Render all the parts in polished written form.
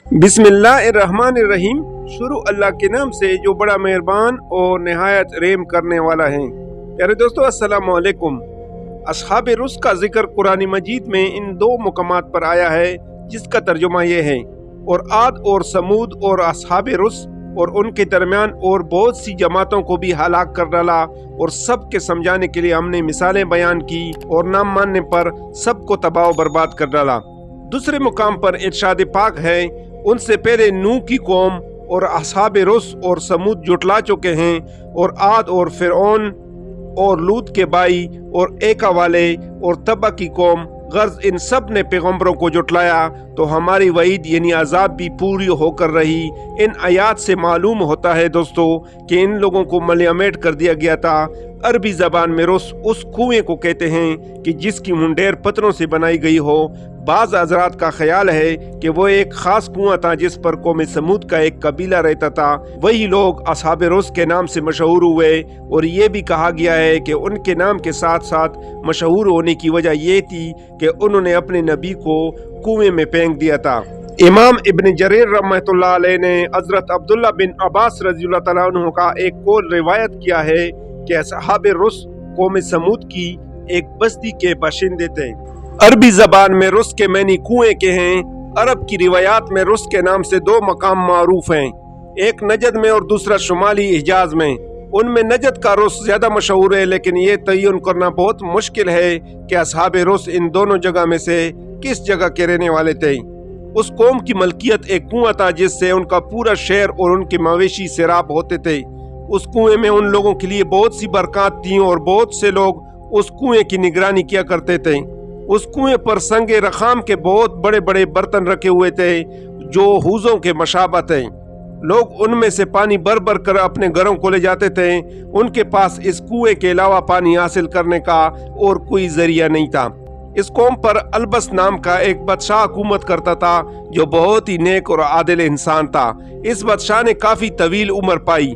बिस्मिल्लाहिर्रहमानिर्रहीम। शुरू अल्लाह के नाम से जो बड़ा मेहरबान और नहायत रेम करने वाला है। प्यारे दोस्तों, अस्सलाम वालेकुम। अस्हाब रुस का जिक्र कुरान मजीद में इन दो मुकामात पर आया है, जिसका तर्जुमा ये है, और आद और समूद और अस्हाब रुस और उनके दरमियान और बहुत सी जमातों को भी हलाक कर डाला, और सब के समझाने के लिए हमने मिसालें बयान की और नाम मानने पर सबको तबाह बर्बाद कर डाला। दूसरे मुकाम पर इरशाद पाक है, उनसे पहले नूह की कौम और अस्हाब रुस और समूद जुटला चुके हैं, और आद और फिरौन और लूत के भाई और एका वाले और तबा की कौम, गर्ज इन सब ने पैगम्बरों को जुटलाया, तो हमारी वईद यानी अजाब भी पूरी होकर रही। इन आयात से मालूम होता है दोस्तों कि इन लोगों को मलियामेट कर दिया गया था। अरबी जबान में रुस उस कुएं को कहते हैं कि जिसकी मुंडेर पत्थरों से बनाई गई हो। बाज हजरात का ख्याल है कि वो एक खास कुआं था जिस पर कौम समूद का एक कबीला रहता था। वही लोग अस्हाब रुस के नाम से मशहूर हुए, और ये भी कहा गया है कि उनके नाम के साथ साथ मशहूर होने की वजह ये थी कि उन्होंने अपने नबी को कुएं में फेंक दिया था। इमाम इब्न जरीर रहमतुल्लाह अलैह ने हजरत अब्दुल्ला बिन अब्बास रज़ियल्लाहु तआला अन्हु का एक कौल रिवायत किया है कि अस्हाब रुस कौम समूद की एक बस्ती के बाशिंदे थे। अरबी जबान में रुस के मैनी कुएं के हैं। अरब की रिवायात में रुस के नाम से दो मकाम मारूफ हैं, एक नजद में और दूसरा शुमाली हिजाज में। उनमें नजद का रुस ज्यादा मशहूर है, लेकिन ये तयन करना बहुत मुश्किल है कि अस्हाब रुस इन दोनों जगह में से किस जगह के रहने वाले थे। उस कौम की मलकियत एक कुआं था जिससे उनका पूरा शहर और उनके मवेशी सैराब होते थे। उस कुएं में उन लोगों के लिए बहुत सी बरकत थी और बहुत से लोग उस कुएं की निगरानी किया करते थे। उस कुएं पर संगे रखाम के बहुत बड़े बड़े बर्तन रखे हुए थे जो हूजों के मशाबत थे। लोग उनमें से पानी भर भर कर अपने घरों को ले जाते थे। उनके पास इस कुएं के अलावा पानी हासिल करने का और कोई जरिया नहीं था। इस कौम पर अलबस नाम का एक बादशाह हुकूमत करता था जो बहुत ही नेक और आदिल इंसान था। इस बादशाह ने काफी तवील उम्र पाई।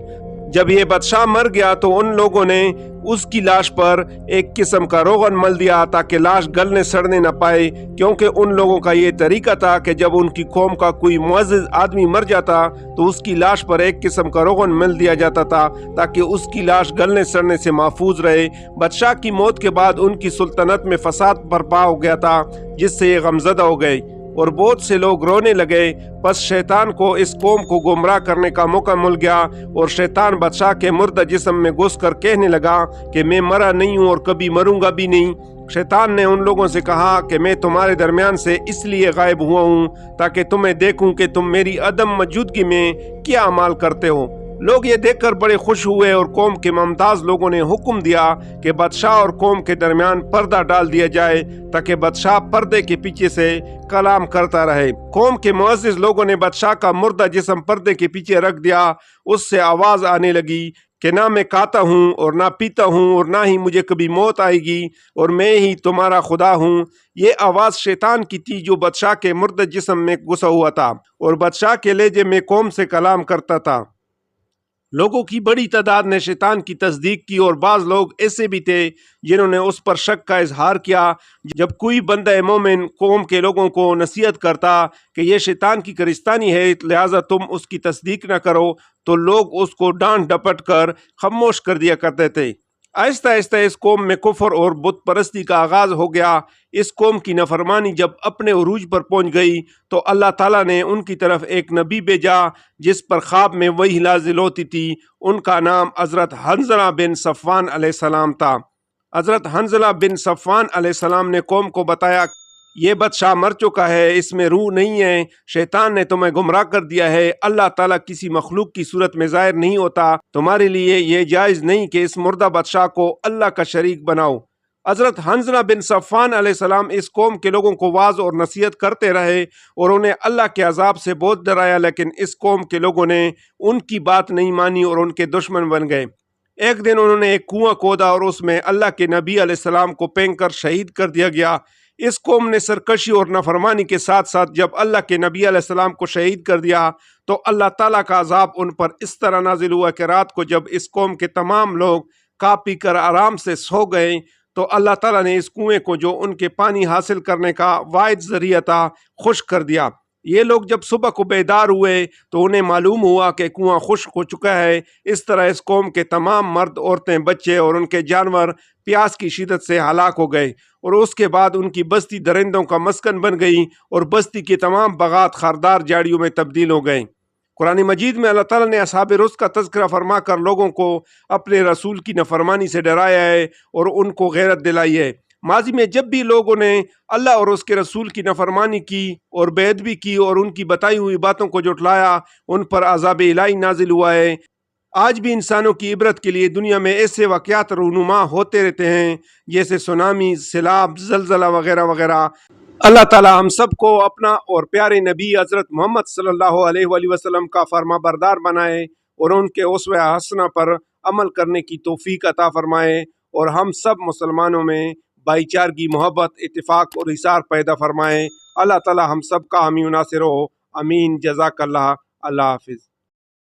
जब ये बादशाह मर गया तो उन लोगों ने उसकी लाश पर एक किस्म का रोगन मल दिया ताकि लाश गलने सड़ने न पाए, क्योंकि उन लोगों का ये तरीका था कि जब उनकी कौम का कोई मुअज़्ज़िज़ आदमी मर जाता तो उसकी लाश पर एक किस्म का रोगन मल दिया जाता था ताकि उसकी लाश गलने सड़ने से महफूज रहे। बादशाह की मौत के बाद उनकी सुल्तनत में फसाद बर्पा हो गया था, जिससे ये गमज़दा हो गए और बहुत से लोग रोने लगे। बस शैतान को इस कौम को गुमराह करने का मौका मिल गया, और शैतान बादशाह के मुर्दा जिस्म में घुस कर कहने लगा कि मैं मरा नहीं हूँ और कभी मरूंगा भी नहीं। शैतान ने उन लोगों से कहा कि मैं तुम्हारे दरमियान से इसलिए गायब हुआ हूँ ताकि तुम्हें देखूं कि तुम मेरी अदम मौजूदगी में क्या अमाल करते हो। लोग ये देखकर बड़े खुश हुए और कौम के मुमताज लोगों ने हुक्म दिया कि बादशाह और कौम के दरमियान पर्दा डाल दिया जाए ताकि बादशाह पर्दे के पीछे से कलाम करता रहे। कौम के मुअज़्ज़िज़ लोगों ने बादशाह का मुर्दा जिस्म पर्दे के पीछे रख दिया। उससे आवाज आने लगी कि ना मैं खाता हूँ और ना पीता हूँ और ना ही मुझे कभी मौत आएगी, और मैं ही तुम्हारा खुदा हूँ। ये आवाज शैतान की थी जो बादशाह के मुर्दा जिस्म में घुसा हुआ था और बादशाह के लहजे में कौम से कलाम करता था। लोगों की बड़ी तादाद ने शैतान की तस्दीक की, और बाज लोग ऐसे भी थे जिन्होंने उस पर शक का इजहार किया। जब कोई बंदा मोमिन कौम के लोगों को नसीहत करता कि ये शैतान की करिस्तानी है लिहाजा तुम उसकी तस्दीक न करो, तो लोग उसको डांट डपट कर खामोश कर दिया करते थे। आहिस्ता आहिस्ता इस कौम में कुफर और बुत परस्ती का आगाज हो गया। इस कौम की नफरमानी जब अपने उरूज पर पहुंच गई तो अल्लाह ताला ने उनकी तरफ एक नबी भेजा जिस पर ख्वाब में वही नाजिल होती थी। उनका नाम हजरत हंज़ला बिन सफ़वान अलैहिस्सलाम था। हजरत हंज़ला बिन सफ़वान अलैहिस्सलाम ने कौम को बताया, ये बादशाह मर चुका है, इसमें रूह नहीं है, शैतान ने तुम्हें गुमराह कर दिया है। अल्लाह ताला किसी मखलूक की सूरत में जाहिर नहीं होता। तुम्हारे लिए ये जायज़ नहीं कि इस मुर्दा बादशाह को अल्लाह का शरीक बनाओ। हजरत हंज़ला बिन सफ़वान अलैहिस्सलाम इस कौम के लोगों को वाज और नसीहत करते रहे और उन्हें अल्लाह के अजाब से बहुत डराया, लेकिन इस कौम के लोगों ने उनकी बात नहीं मानी और उनके दुश्मन बन गए। एक दिन उन्होंने एक कुआं खोदा और उसमें अल्लाह के नबी अलैहिस्सलाम को फेंक कर शहीद कर दिया गया। इस कौम ने सरकशी और नफरमानी के साथ साथ जब अल्लाह के नबी अलैहिस्सलाम को शहीद कर दिया तो अल्लाह ताला का अजाब उन पर इस तरह नाजिल हुआ कि रात को जब इस कौम के तमाम लोग खा पी कर आराम से सो गए तो अल्लाह ताला ने इस कुएं को जो उनके पानी हासिल करने का वाहिद जरिया था खुश्क कर दिया। یہ لوگ جب صبح کو بیدار ہوئے تو انہیں معلوم ہوا کہ کنواں خشک ہو چکا ہے۔ اس طرح اس قوم کے تمام مرد، عورتیں، بچے اور ان کے جانور پیاس کی شدت سے ہلاک ہو گئے، اور اس کے بعد ان کی بستی درندوں کا مسکن بن گئی اور بستی کے تمام باغات خاردار جھاڑیوں میں تبدیل ہو گئے۔ قرآن مجید میں اللہ تعالیٰ نے اصحاب رس کا تذکرہ فرما کر لوگوں کو اپنے رسول کی نافرمانی سے ڈرایا ہے اور ان کو غیرت دلائی ہے۔ ماضی میں جب بھی لوگوں نے اللہ اور اس کے رسول کی نافرمانی کی اور بے ادبی کی اور ان کی بتائی ہوئی باتوں کو جھٹلایا، ان پر عذاب الہی نازل ہوا ہے۔ آج بھی انسانوں کی عبرت کے لیے دنیا میں ایسے واقعات رونما ہوتے رہتے ہیں جیسے سونامی، سیلاب، زلزلہ وغیرہ وغیرہ۔ اللہ تعالیٰ ہم سب کو اپنا اور پیارے نبی حضرت محمد صلی اللہ علیہ وآلہ وسلم کا فرما بردار بنائے اور ان کے اسوہ حسنہ پر عمل کرنے کی توفیق عطا فرمائے، اور ہم سب مسلمانوں میں بھائی چارگی، محبت، اتفاق اور ایثار پیدا فرمائے۔ اللہ تعالیٰ ہم سب کا حامی و ناصر ہو، امین۔ جزاک اللہ۔ اللہ حافظ۔